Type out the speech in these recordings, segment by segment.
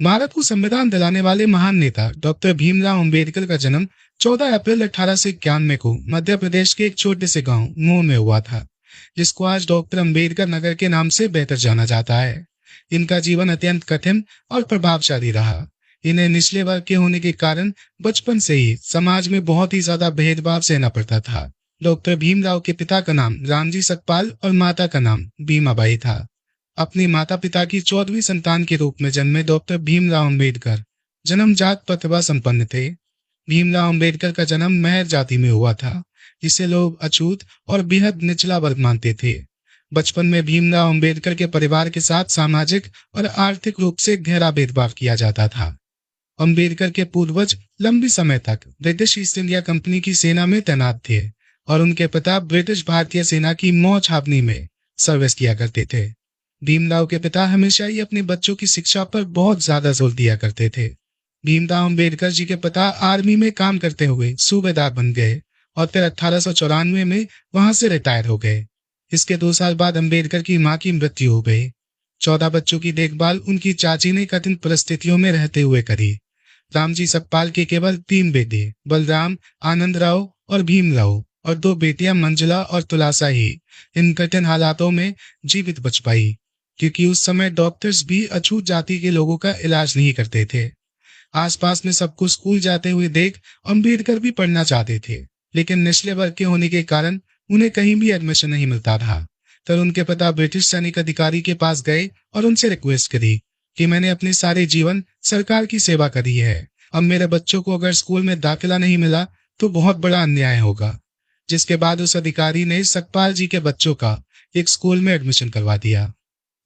भारत को संविधान दिलाने वाले महान नेता डॉक्टर भीमराव अंबेडकर का जन्म 14 अप्रैल 1891 को मध्य प्रदेश के एक छोटे से गांव मऊ में हुआ था, जिसको आज डॉक्टर अंबेडकर नगर के नाम से बेहतर जाना जाता है। इनका जीवन अत्यंत कठिन और प्रभावशाली रहा। इन्हें निचले वर्ग के होने के कारण बचपन से ही समाज में बहुत ही ज्यादा भेदभाव सहना पड़ता था। डॉक्टर भीमराव के पिता का नाम रामजी सकपाल और माता का नाम भीमाबाई था। अपने माता पिता की 14वीं संतान के रूप में जन्मे डॉक्टर भीमराव अंबेडकर जन्मजात प्रतिभा संपन्न थे। भीमराव अंबेडकर का जन्म महर जाति में हुआ था, जिसे लोग अछूत और बेहद निचला वर्ग मानते थे। बचपन में भीमराव अंबेडकर के परिवार के साथ सामाजिक और आर्थिक रूप से गहरा भेदभाव किया जाता था। अंबेडकर के पूर्वज लंबी समय तक ब्रिटिश ईस्ट इंडिया कंपनी की सेना में तैनात थे और उनके पिता ब्रिटिश भारतीय सेना की मौ छावनी में सर्विस किया करते थे। भीमराव के पिता हमेशा ही अपने बच्चों की शिक्षा पर बहुत ज्यादा जोर दिया करते थे। भीमराव अंबेडकर जी के पिता आर्मी में काम करते हुए सूबेदार बन गए और फिर 1894 में वहां से रिटायर हो गए। इसके 2 साल बाद अंबेडकर की मां की मृत्यु हो गई। 14 बच्चों की देखभाल उनकी चाची ने कठिन परिस्थितियों में रहते हुए करी। रामजी सकपाल के केवल 3 बेटे बलराम, आनंदराव और भीमराव और 2 बेटियां मंजुला और तुलासा ही इन कठिन हालातों में जीवित बच पाई, क्योंकि उस समय डॉक्टर्स भी अछूत जाति के लोगों का इलाज नहीं करते थे। आसपास में सबको स्कूल जाते हुए देख अंबेडकर भी पढ़ना चाहते थे, लेकिन निचले वर्ग के होने के कारण उन्हें कहीं भी एडमिशन नहीं मिलता था। तब उनके पिता ब्रिटिश सैनिक अधिकारी के पास गए और उनसे रिक्वेस्ट करी कि मैंने अपने सारे जीवन सरकार की सेवा करी है, अब मेरे बच्चों को अगर स्कूल में दाखिला नहीं मिला तो बहुत बड़ा अन्याय होगा। जिसके बाद उस अधिकारी ने सकपाल जी के बच्चों का एक स्कूल में एडमिशन करवा दिया।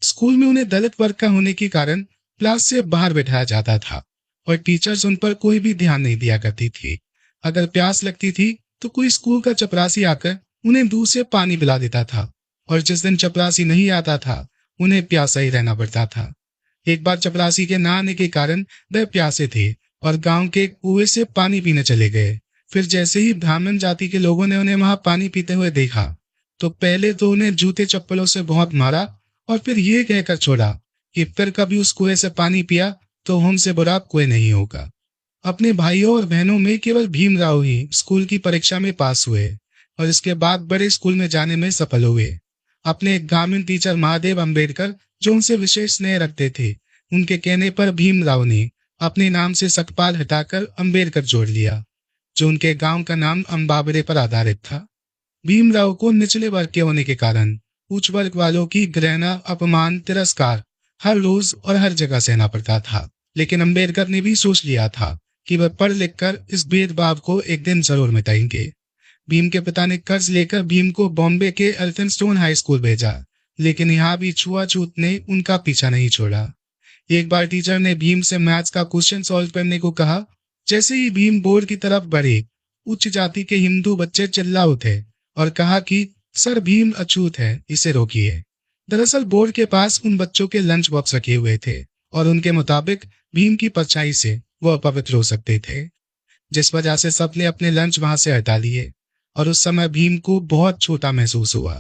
स्कूल में उन्हें दलित वर्ग का होने के कारण क्लास से बाहर बैठाया जाता था और टीचर्स उन पर कोई भी ध्यान नहीं दिया करती थी। अगर प्यास लगती थी तो कोई स्कूल का चपरासी आकर उन्हें दूर से पानी पिला देता था, और जिस दिन चपरासी नहीं आता था उन्हें प्यासा ही रहना पड़ता था। एक बार चपरासी के ना आने के कारण वह प्यासे थे और गांव के एक कुएं से पानी पीने चले गए। फिर जैसे ही ब्राह्मण जाति के लोगों ने उन्हें वहां पानी पीते हुए देखा तो पहले तो उन्हें जूते चप्पलों से बहुत मारा और फिर ये कहकर छोड़ा कि फिर कभी उस कुएं से पानी पिया तो हमसे बुरा कोई नहीं होगा। अपने भाइयों और बहनों में केवल भीमराव ही स्कूल की परीक्षा में पास हुए और इसके बाद बड़े स्कूल में जाने में सफल हुए। अपने ग्रामीण टीचर महादेव अंबेडकर, जो उनसे विशेष स्नेह रखते थे, उनके कहने पर भीमराव ने अपने नाम से सकपाल हटाकर अंबेडकर जोड़ लिया, जो उनके गांव का नाम अम्बावरे पर आधारित था। भीमराव को निचले वर्ग के होने के कारण उच्च वर्ग वालों की घृणा, अपमान, तिरस्कार हर रोज और हर जगह सहना पड़ता था, लेकिन अंबेडकर ने भी सोच लिया था कि वह पढ़ लिख कर इस भेदभाव को एक दिन जरूर मिटाएंगे। भीम के पिता ने कर्ज लेकर भीम को बॉम्बे के एल्फिंस्टोन हाई स्कूल भेजा, लेकिन यहाँ भी छुआछूत ने उनका पीछा नहीं छोड़ा। एक बार टीचर ने भीम से मैथ्स का क्वेश्चन सॉल्व करने को कहा। जैसे ही भीम बोर्ड की तरफ बढ़े, उच्च जाति के हिंदू बच्चे चिल्ला उठे और कहा कि सर भीम अछूत है, इसे रोकिए। दरअसल बोर्ड के पास उन बच्चों के लंच बॉक्स रखे हुए थे और उनके मुताबिक भीम की परछाई से वो अपवित्र हो सकते थे, जिस वजह से सबने अपने लंच वहां से हटा लिए और उस समय भीम को बहुत छोटा महसूस हुआ।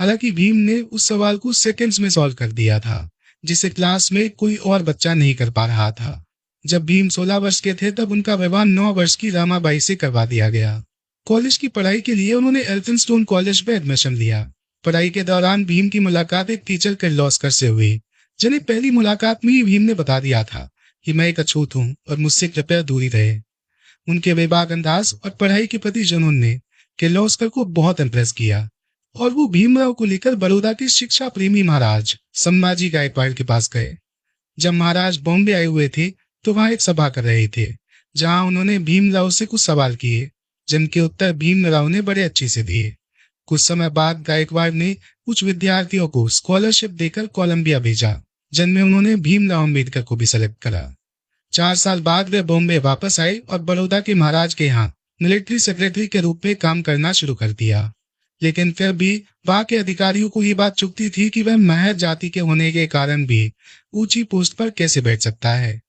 हालांकि भीम ने उस सवाल को सेकंड्स में सॉल्व कर दिया था, जिसे क्लास में कोई और बच्चा नहीं कर पा रहा था। जब भीम 16 वर्ष के थे तब उनका विवाह 9 वर्ष की रामाबाई से करवा दिया गया। कॉलेज की पढ़ाई के लिए उन्होंने एल्फिंस्टोन कॉलेज में एडमिशन लिया। पढ़ाई के दौरान भीम की मुलाकात एक टीचर किर्लोस्कर से हुई, जिन्हें पहली मुलाकात में ही भीम ने बता दिया था कि मैं एक अछूत हूँ और मुझसे कृपया दूरी रहे। उनके बेबाक अंदाज और पढ़ाई के प्रति जुनून ने किर्लोस्कर को बहुत इम्प्रेस किया और वो भीमराव को लेकर बड़ौदा के शिक्षा प्रेमी महाराज संभाजी गायकवाड़ के पास गए। जब महाराज बॉम्बे आए हुए थे तो वहां एक सभा कर रहे थे, जहां उन्होंने भीमराव से कुछ सवाल किए, जिनके उत्तर भीमराव ने बड़े अच्छे से दिए। कुछ समय बाद गायकवाड़ ने कुछ विद्यार्थियों को स्कॉलरशिप देकर कोलंबिया भेजा, जिनमें उन्होंने भीमराव अम्बेडकर को भी सेलेक्ट करा। 4 साल बाद वे बॉम्बे वापस आए और बड़ौदा के महाराज के यहाँ मिलिट्री सेक्रेटरी के रूप में काम करना शुरू कर दिया। लेकिन फिर भी वहां के अधिकारियों को ये बात चुभती थी कि वह महर जाति के होने के कारण भी ऊंची पोस्ट पर कैसे बैठ सकता है।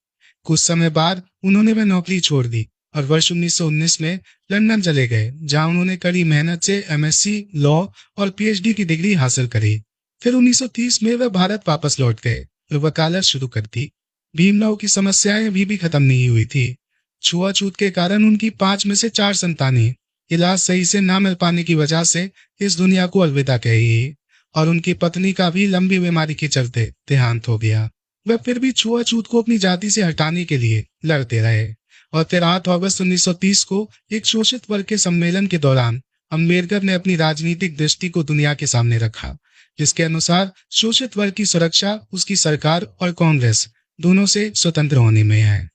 कुछ समय बाद उन्होंने वह नौकरी छोड़ दी और वर्ष 1919 में लंदन चले गए, जहां उन्होंने कड़ी मेहनत से एमएससी लॉ और पीएचडी की डिग्री हासिल करी। फिर 1930 में वह भारत वापस लौट गए और वकालत शुरू कर दी। भीमराव की समस्याएं अभी भी खत्म नहीं हुई थी। छुआछूत के कारण उनकी 5 में से 4 संतानें इलाज सही से ना मिल पाने की वजह से इस दुनिया को अलविदा कही, और उनकी पत्नी का भी लंबी बीमारी के चलते देहांत हो गया। वह फिर भी छुआछूत को अपनी जाति से हटाने के लिए लड़ते रहे, और 13 अगस्त 1930 को एक शोषित वर्ग के सम्मेलन के दौरान अम्बेडकर ने अपनी राजनीतिक दृष्टि को दुनिया के सामने रखा, जिसके अनुसार शोषित वर्ग की सुरक्षा उसकी सरकार और कांग्रेस दोनों से स्वतंत्र होने में है।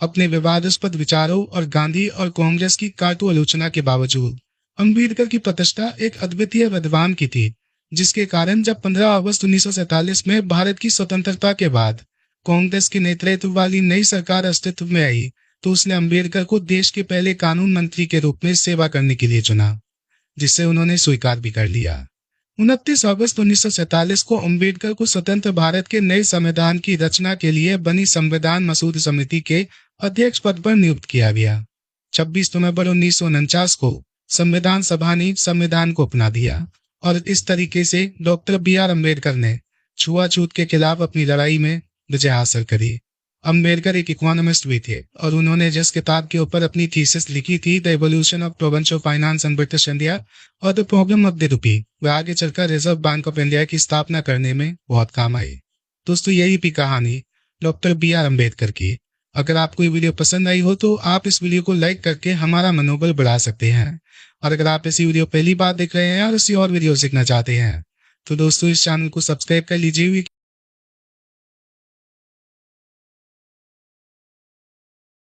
अपने विवादास्पद विचारों और गांधी और कांग्रेस की काटू आलोचना के बावजूद अम्बेडकर की प्रतिष्ठा एक अद्वितीय विद्वान की थी, जिसके कारण जब 15 अगस्त 1947 में भारत की स्वतंत्रता के बाद कांग्रेस के नेतृत्व वाली नई सरकार अस्तित्व में आई, तो उसने अम्बेडकर को देश के पहले कानून मंत्री के रूप में सेवा करने के लिए चुना, जिसे उन्होंने स्वीकार भी कर लिया। 29 अगस्त 1947 को अम्बेडकर को स्वतंत्र भारत के नए संविधान की रचना के लिए बनी संविधान मसूद समिति के अध्यक्ष पद पर नियुक्त किया गया। 26 नवंबर 1949 को संविधान सभा ने संविधान को अपना दिया, और इस तरीके से डॉक्टर बी.आर. अम्बेडकर ने छुआछूत के खिलाफ अपनी लड़ाई में विजय हासिल करी। अम्बेडकर एक इकोनॉमिस्ट भी थे, और उन्होंने जिस किताब के ऊपर अपनी थीसिस लिखी थी, the evolution of provincial finance in British India और the problem of the rupee, वह आगे चलकर रिजर्व बैंक ऑफ इंडिया की स्थापना करने में बहुत काम आई। दोस्तों, यही भी कहानी डॉक्टर बी.आर. अम्बेडकर की। अगर आपको ये वीडियो पसंद आई हो तो आप इस वीडियो को लाइक करके हमारा मनोबल बढ़ा सकते हैं, और अगर आप ऐसी वीडियो पहली बार देख रहे हैं और इसी और वीडियो सीखना चाहते हैं तो दोस्तों इस चैनल को सब्सक्राइब कर लीजिए।